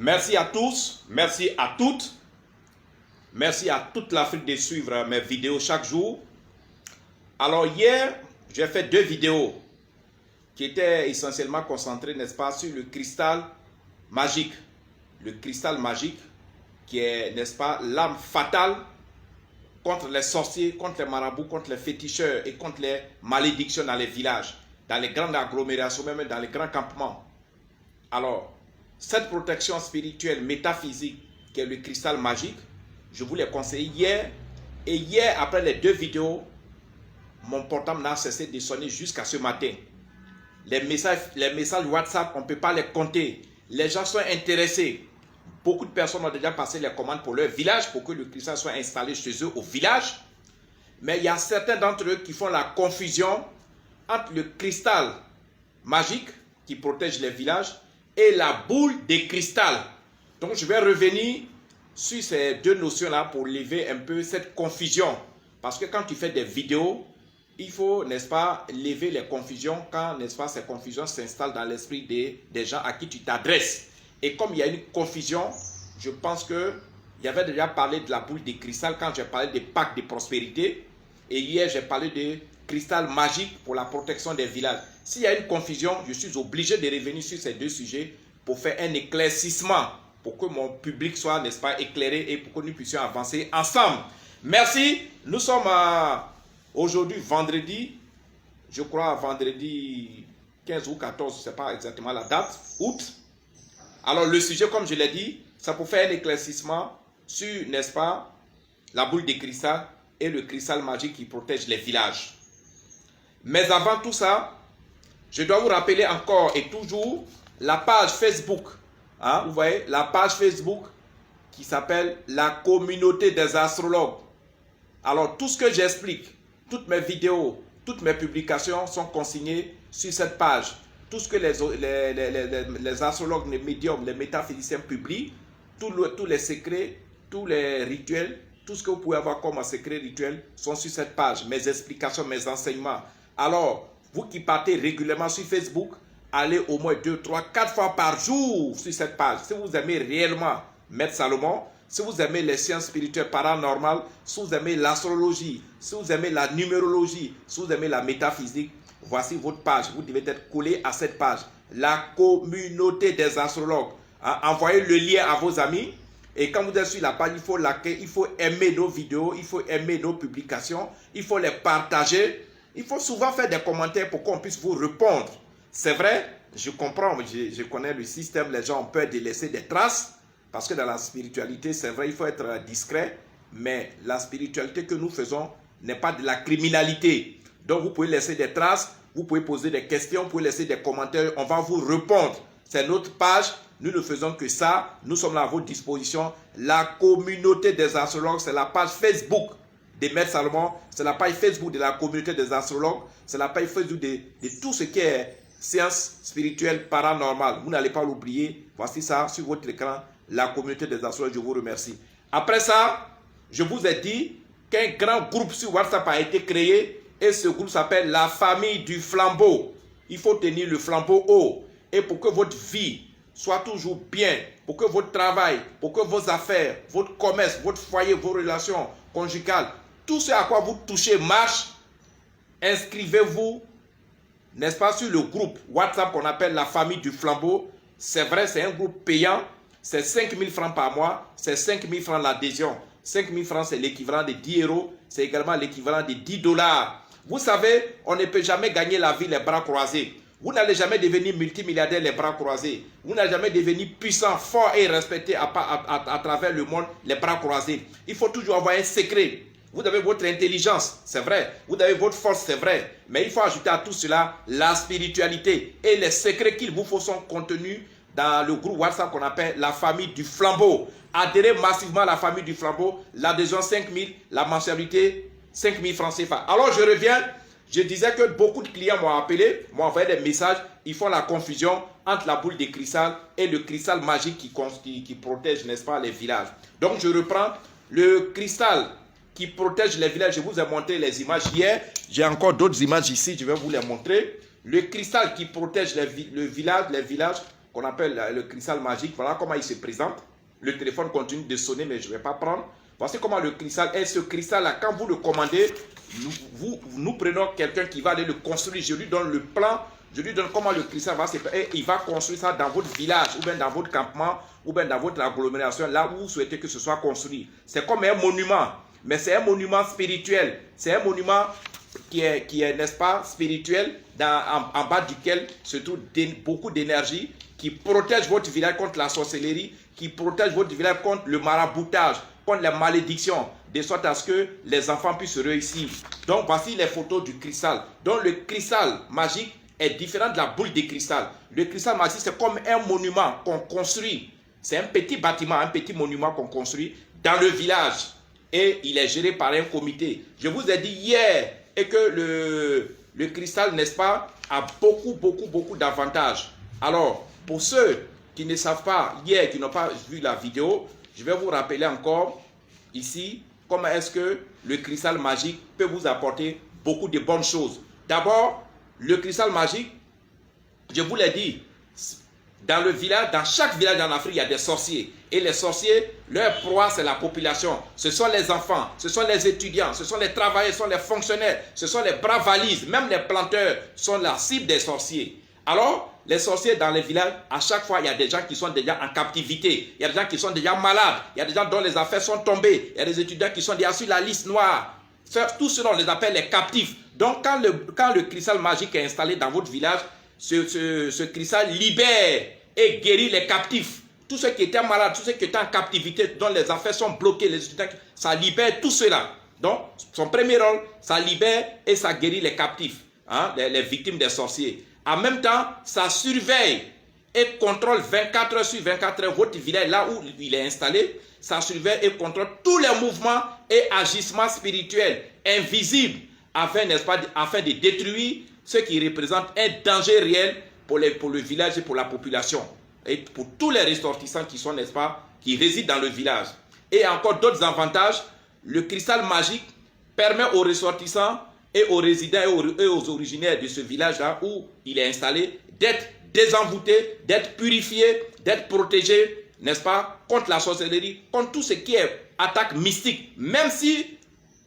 Merci à tous, merci à toutes. Merci à toute l'Afrique de suivre mes vidéos chaque jour. Alors hier, j'ai fait 2 vidéos qui étaient essentiellement concentrées, n'est-ce pas, sur le cristal magique. Le cristal magique qui est, n'est-ce pas, l'arme fatale contre les sorciers, contre les marabouts, contre les féticheurs et contre les malédictions dans les villages, dans les grandes agglomérations, même dans les grands campements. Alors, cette protection spirituelle, métaphysique, qui est le cristal magique, je vous l'ai conseillé hier. Et hier, après les 2 vidéos, mon portable n'a cessé de sonner jusqu'à ce matin. Les messages WhatsApp, on ne peut pas les compter. Les gens sont intéressés. Beaucoup de personnes ont déjà passé les commandes pour leur village, pour que le cristal soit installé chez eux au village. Mais il y a certains d'entre eux qui font la confusion entre le cristal magique qui protège les villages et la boule de cristal. Donc je vais revenir sur ces 2 notions-là pour lever un peu cette confusion. Parce que quand tu fais des vidéos, il faut, n'est-ce pas, lever les confusions quand, n'est-ce pas, ces confusions s'installent dans l'esprit des gens à qui tu t'adresses. Et comme il y a une confusion, je pense que j'avais déjà parlé de la boule de cristal quand j'ai parlé des packs de prospérité. Et hier, j'ai parlé de cristal magique pour la protection des villages. S'il y a une confusion, je suis obligé de revenir sur ces 2 sujets pour faire un éclaircissement, pour que mon public soit, n'est-ce pas, éclairé et pour que nous puissions avancer ensemble. Merci. Nous sommes aujourd'hui vendredi, je crois vendredi 15 ou 14, je ne sais pas exactement la date, août. Alors le sujet, comme je l'ai dit, c'est pour faire un éclaircissement sur, n'est-ce pas, la boule de cristal et le cristal magique qui protège les villages. Mais avant tout ça, je dois vous rappeler encore et toujours la page Facebook. Hein, vous voyez, la page Facebook qui s'appelle la communauté des astrologues. Alors tout ce que j'explique, toutes mes vidéos, toutes mes publications sont consignées sur cette page. Tout ce que les astrologues, les médiums, les métaphysiciens publient, tous les secrets, tous les rituels, tout ce que vous pouvez avoir comme secret rituel sont sur cette page. Mes explications, mes enseignements. Alors, vous qui partez régulièrement sur Facebook, allez au moins 2, 3, 4 fois par jour sur cette page. Si vous aimez réellement Maître Salomon, si vous aimez les sciences spirituelles paranormales, si vous aimez l'astrologie, si vous aimez la numérologie, si vous aimez la métaphysique, voici votre page. Vous devez être collé à cette page. La communauté des astrologues. Envoyez le lien à vos amis. Et quand vous êtes sur la page, il faut liker, il faut aimer nos vidéos, il faut aimer nos publications, il faut les partager. Il faut souvent faire des commentaires pour qu'on puisse vous répondre. C'est vrai, je comprends, je connais le système, les gens ont peur de laisser des traces. Parce que dans la spiritualité, c'est vrai, il faut être discret. Mais la spiritualité que nous faisons n'est pas de la criminalité. Donc vous pouvez laisser des traces, vous pouvez poser des questions, vous pouvez laisser des commentaires, on va vous répondre. C'est notre page, nous ne faisons que ça, nous sommes là à votre disposition. La communauté des astrologues, c'est la page Facebook de Maître Salomon, c'est la page Facebook de la communauté des astrologues, c'est la page Facebook de tout ce qui est sciences spirituelles paranormales. Vous n'allez pas l'oublier, voici ça sur votre écran, la communauté des astrologues, je vous remercie. Après ça, je vous ai dit qu'un grand groupe sur WhatsApp a été créé et ce groupe s'appelle la famille du flambeau. Il faut tenir le flambeau haut et pour que votre vie soit toujours bien, pour que votre travail, pour que vos affaires, votre commerce, votre foyer, vos relations conjugales, tout ce à quoi vous touchez marche, inscrivez-vous, n'est-ce pas, sur le groupe WhatsApp qu'on appelle la famille du flambeau. C'est vrai, c'est un groupe payant, c'est 5 000 francs par mois, c'est 5 000 francs l'adhésion. 5 000 francs, c'est l'équivalent de 10 euros, c'est également l'équivalent de 10 dollars. Vous savez, on ne peut jamais gagner la vie les bras croisés. Vous n'allez jamais devenir multimilliardaire les bras croisés. Vous n'allez jamais devenir puissant, fort et respecté à travers le monde les bras croisés. Il faut toujours avoir un secret. Vous avez votre intelligence, c'est vrai. Vous avez votre force, c'est vrai. Mais il faut ajouter à tout cela la spiritualité. Et les secrets qu'il vous faut sont contenus dans le groupe WhatsApp qu'on appelle la famille du flambeau. Adhérez massivement à la famille du flambeau. L'adhésion 5 000, la mensualité 5 000 francs CFA. Alors je reviens. Je disais que beaucoup de clients m'ont appelé, m'ont envoyé des messages. Ils font la confusion entre la boule de cristal et le cristal magique qui protège, n'est-ce pas, les villages. Donc je reprends le cristal qui protège les villages. Je vous ai montré les images hier. J'ai encore d'autres images ici. Je vais vous les montrer. Le cristal qui protège les villages qu'on appelle le cristal magique. Voilà comment il se présente. Le téléphone continue de sonner, mais je ne vais pas prendre. Voici comment le cristal est. Ce cristal-là, quand vous le commandez, nous prenons quelqu'un qui va aller le construire. Je lui donne le plan, je lui donne comment le cristal va se faire. Et il va construire ça dans votre village, ou bien dans votre campement, ou bien dans votre agglomération, là où vous souhaitez que ce soit construit. C'est comme un monument, mais c'est un monument spirituel. C'est un monument qui est n'est-ce pas, spirituel, en bas duquel se trouve beaucoup d'énergie, qui protège votre village contre la sorcellerie, qui protège votre village contre le maraboutage, contre les malédictions, de sorte à ce que les enfants puissent réussir. Donc voici les photos du cristal. Donc le cristal magique est différent de la boule de cristal. Le cristal magique, c'est comme un monument qu'on construit. C'est un petit bâtiment, un petit monument qu'on construit dans le village. Et il est géré par un comité. Je vous ai dit hier et que le cristal, n'est-ce pas, a beaucoup d'avantages. Alors, pour ceux qui ne savent pas hier, qui n'ont pas vu la vidéo, je vais vous rappeler encore ici comment est-ce que le cristal magique peut vous apporter beaucoup de bonnes choses. D'abord, le cristal magique, je vous l'ai dit, dans le village, dans chaque village en Afrique, il y a des sorciers. Et les sorciers, leur proie, c'est la population. Ce sont les enfants, ce sont les étudiants, ce sont les travailleurs, ce sont les fonctionnaires, ce sont les bras valises, même les planteurs sont la cible des sorciers. Alors, les sorciers dans les villages, à chaque fois, il y a des gens qui sont déjà en captivité. Il y a des gens qui sont déjà malades. Il y a des gens dont les affaires sont tombées. Il y a des étudiants qui sont déjà sur la liste noire. Tout cela, on les appelle les captifs. Donc, quand le cristal magique est installé dans votre village, ce cristal libère et guérit les captifs. Tous ceux qui étaient malades, tous ceux qui étaient en captivité, dont les affaires sont bloquées, les étudiants, ça libère tout cela. Donc, son premier rôle, ça libère et ça guérit les captifs, hein, les victimes des sorciers. En même temps, ça surveille et contrôle 24 heures sur 24 heures votre village, là où il est installé. Ça surveille et contrôle tous les mouvements et agissements spirituels invisibles afin, n'est-ce pas, afin de détruire ce qui représente un danger réel pour le village et pour la population. Et pour tous les ressortissants qui sont, n'est-ce pas, qui résident dans le village. Et encore d'autres avantages, le cristal magique permet aux ressortissants et aux résidents et aux originaires de ce village-là où il est installé d'être désenvoûtés, d'être purifiés, d'être protégés, n'est-ce pas, contre la sorcellerie, contre tout ce qui est attaque mystique. Même si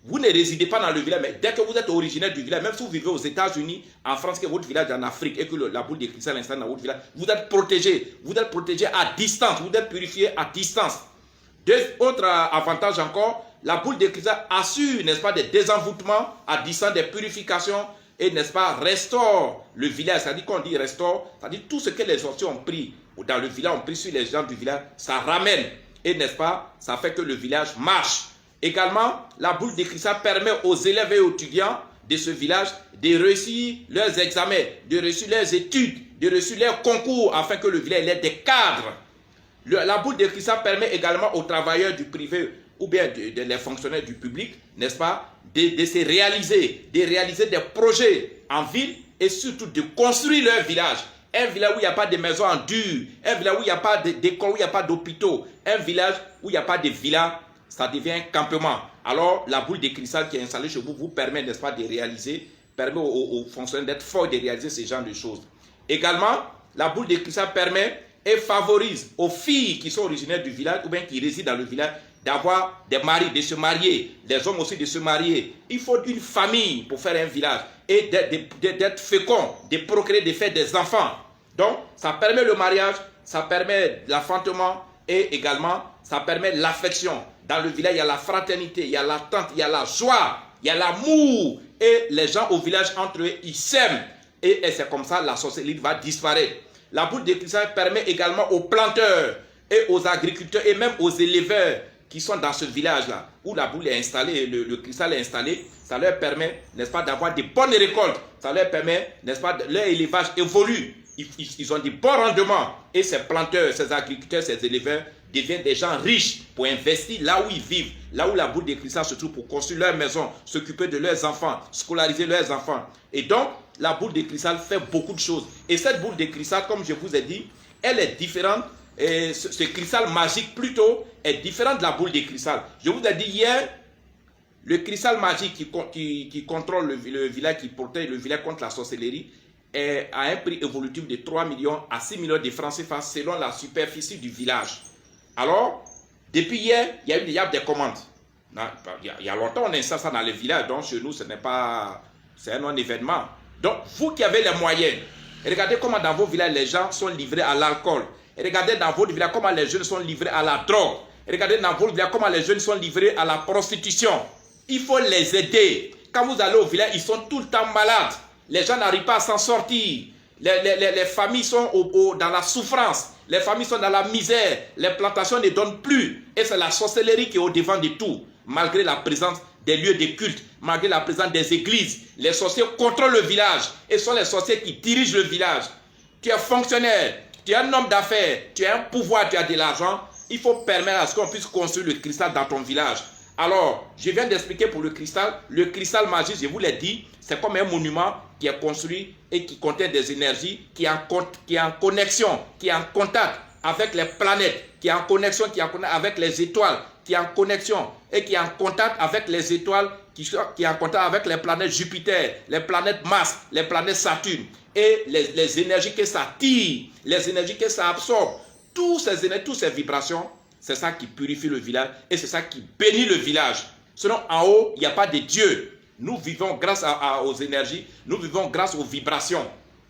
vous ne résidez pas dans le village, mais dès que vous êtes originaire du village, même si vous vivez aux États-Unis, en France, que votre village est en Afrique et que la boule de cristal est installée dans votre village, vous êtes protégé. Vous êtes protégé à distance. Vous êtes purifié à distance. Autre avantage encore, la boule de cristal assure, n'est-ce pas, des désenvoûtements à distance, des purifications et, n'est-ce pas, restaure le village. C'est-à-dire qu'on dit restaure, c'est-à-dire tout ce que les sorciers ont pris dans le village, ont pris sur les gens du village, ça ramène. Et, n'est-ce pas, ça fait que le village marche. Également, la boule de cristal permet aux élèves et aux étudiants de ce village de réussir leurs examens, de réussir leurs études, de réussir leurs concours afin que le village ait des cadres. La boule de cristal permet également aux travailleurs du privé ou bien des fonctionnaires du public, n'est-ce pas, de se réaliser, de réaliser des projets en ville et surtout de construire leur village. Un village où il n'y a pas de maisons en dur, un village où il n'y a pas d'école, où il n'y a pas d'hôpitaux, un village où il n'y a pas de villas, ça devient un campement. Alors, la boule de cristal qui est installée chez vous permet, n'est-ce pas, de réaliser, permet aux fonctionnaires d'être forts et de réaliser ce genre de choses. Également, la boule de cristal permet et favorise aux filles qui sont originaires du village ou bien qui résident dans le village d'avoir des maris, de se marier, les hommes aussi de se marier. Il faut une famille pour faire un village et d'être fécond, de procréer, de faire des enfants. Donc, ça permet le mariage, ça permet l'enfantement et également, ça permet l'affection. Dans le village, il y a la fraternité, il y a l'attente, il y a la joie, il y a l'amour. Et les gens au village, entre eux, ils s'aiment. Et c'est comme ça, la sorcellerie va disparaître. La boule de cristal permet également aux planteurs et aux agriculteurs et même aux éleveurs qui sont dans ce village-là, où la boule est installée, le cristal est installé, ça leur permet, n'est-ce pas, d'avoir de bonnes récoltes. Ça leur permet, n'est-ce pas, leur élevage évolue. Ils ont des bons rendements. Et ces planteurs, ces agriculteurs, ces éleveurs deviennent des gens riches pour investir là où ils vivent, là où la boule de cristal se trouve pour construire leur maison, s'occuper de leurs enfants, scolariser leurs enfants. Et donc, la boule de cristal fait beaucoup de choses. Et cette boule de cristal, comme je vous ai dit, elle est différente. Et ce cristal magique, plutôt, est différent de la boule de cristal. Je vous ai dit hier, le cristal magique qui contrôle le village, qui protège le village contre la sorcellerie, est à un prix évolutif de 3 millions à 6 millions de francs CFA selon la superficie du village. Alors, depuis hier, il y a eu déjà des commandes. Il y a longtemps, on installe ça dans les villages, donc chez nous, ce n'est pas... C'est un non-événement. Donc, vous qui avez les moyens, regardez comment dans vos villages, les gens sont livrés à l'alcool. Regardez dans votre village comment les jeunes sont livrés à la drogue. Regardez dans votre village comment les jeunes sont livrés à la prostitution. Il faut les aider. Quand vous allez au village, ils sont tout le temps malades. Les gens n'arrivent pas à s'en sortir. Les familles sont dans la souffrance. Les familles sont dans la misère. Les plantations ne donnent plus. Et c'est la sorcellerie qui est au devant de tout. Malgré la présence des lieux de culte, malgré la présence des églises, les sorciers contrôlent le village. Et ce sont les sorciers qui dirigent le village. Tu es fonctionnaire, tu es un homme d'affaires, tu as un pouvoir, tu as de l'argent. Il faut permettre à ce qu'on puisse construire le cristal dans ton village. Alors, je viens d'expliquer pour le cristal magique, je vous l'ai dit, c'est comme un monument qui est construit et qui contient des énergies, qui est en connexion, qui est en contact avec les planètes, qui est en connexion, avec les étoiles, qui est en connexion et qui est en contact avec les étoiles, qui est en contact avec les planètes Jupiter, les planètes Mars, les planètes Saturne, et les énergies que ça tire, les énergies que ça absorbe, toutes ces vibrations, c'est ça qui purifie le village et c'est ça qui bénit le village. Sinon, en haut, il n'y a pas de Dieu. Nous vivons grâce aux énergies, nous vivons grâce aux vibrations.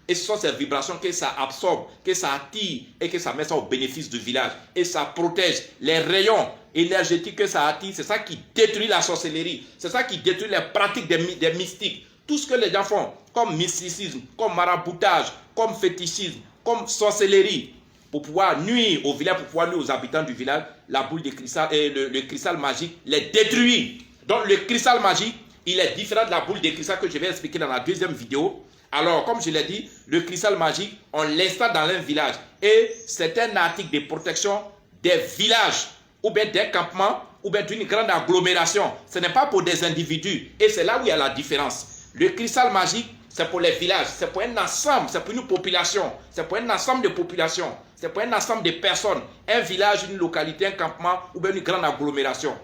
Et ce sont ces vibrations que ça absorbe, que ça attire et que ça met ça au bénéfice du village. Et ça protège les rayons énergétiques que ça attire. C'est ça qui détruit la sorcellerie. C'est ça qui détruit les pratiques des mystiques. Tout ce que les gens font, comme mysticisme, comme maraboutage, comme fétichisme, comme sorcellerie, pour pouvoir nuire au village, pour pouvoir nuire aux habitants du village, la boule de cristal et le cristal magique les détruit. Donc le cristal magique, il est différent de la boule de cristal que je vais expliquer dans la deuxième vidéo. Alors, comme je l'ai dit, le cristal magique, on l'installe dans un village. Et c'est un article de protection des villages, ou bien des campements, ou bien d'une grande agglomération. Ce n'est pas pour des individus. Et c'est là où il y a la différence. Le cristal magique, c'est pour les villages, c'est pour un ensemble, c'est pour une population, c'est pour un ensemble de populations, c'est pour un ensemble de personnes. Un village, une localité, un campement, ou bien une grande agglomération.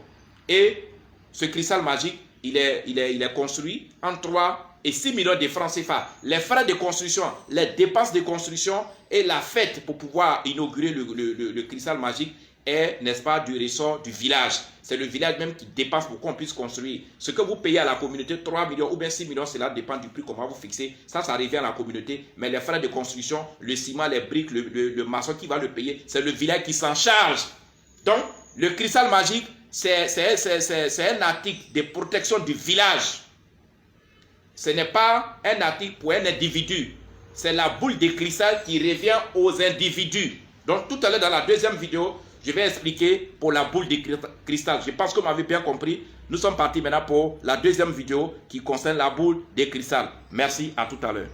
Et ce cristal magique, il est construit en 3 et 6 millions de francs CFA. Les frais de construction, les dépenses de construction et la fête pour pouvoir inaugurer le cristal magique est, n'est-ce pas, du ressort du village. C'est le village même qui dépense pour qu'on puisse construire. Ce que vous payez à la communauté, 3 millions ou bien 6 millions, cela dépend du prix qu'on va vous fixer. Ça revient à la communauté. Mais les frais de construction, le ciment, les briques, le maçon qui va le payer, c'est le village qui s'en charge. Donc, le cristal magique, c'est un article de protection du village. Ce n'est pas un article pour un individu. C'est la boule de cristal qui revient aux individus. Donc tout à l'heure dans la deuxième vidéo, je vais expliquer pour la boule de cristal. Je pense que vous m'avez bien compris. Nous sommes partis maintenant pour la deuxième vidéo qui concerne la boule de cristal. Merci, à tout à l'heure.